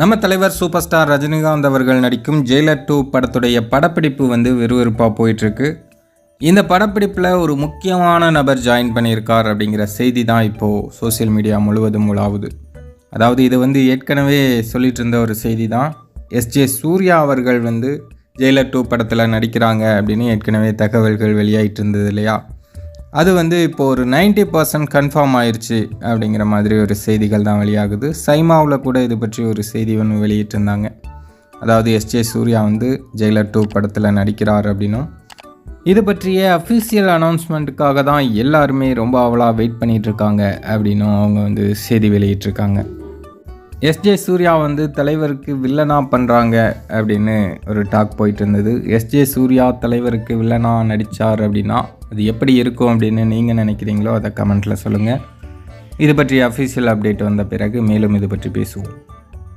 நம்ம தலைவர் super star Rajinikanth அவர்கள் நடிக்கும் ஜெயிலர் 2 படத்துடைய படப்பிடிப்பு விறுவிறுப்பாக போயிட்டுருக்கு. இந்த படப்பிடிப்பில் ஒரு முக்கியமான நபர் ஜாயின் பண்ணியிருக்கார் அப்படிங்கிற செய்தி தான் இப்போது சோசியல் மீடியா முழுவதும் உலாவுது. அதாவது இது ஏற்கனவே சொல்லிட்டு இருந்த ஒரு செய்தி தான். எஸ்ஜே சூர்யா அவர்கள் ஜெயிலர் 2 படத்தில் நடிக்கிறாங்க அப்படின்னு ஏற்கனவே தகவல்கள் வெளியாகிட்டு இருந்தது இல்லையா? அது இப்போ ஒரு 90% கன்ஃபார்ம் ஆயிடுச்சு அப்படிங்கிற மாதிரி ஒரு செய்திகள் தான் வெளியாகுது. சைமாவில் கூட இது பற்றி ஒரு செய்தி வெளியிட்டிருந்தாங்க. அதாவது எஸ்ஜே சூர்யா ஜெயிலர் 2 படத்தில் நடிக்கிறார் அப்படின்னும், இது பற்றிய அஃபீஷியல் அனௌன்ஸ்மெண்ட்டுக்காக தான் எல்லாருமே ரொம்ப ஆவலாக வெயிட் பண்ணிகிட்ருக்காங்க அப்படின்னும் அவங்க செய்தி வெளியிட்டிருக்காங்க. எஸ்ஜே சூர்யா தலைவருக்கு வில்லனாக பண்ணுறாங்க அப்படின்னு ஒரு டாக் போயிட்டு இருந்தது. எஸ்ஜே சூர்யா தலைவருக்கு வில்லனாக நடித்தார் அப்படின்னா அது எப்படி இருக்கும் அப்படின்னு நீங்கள் நினைக்கிறீங்களோ அதை கமெண்ட்டில் சொல்லுங்கள். இது பற்றி அஃபீஷியல் அப்டேட் வந்த பிறகு மேலும் இது பற்றி பேசுவோம்.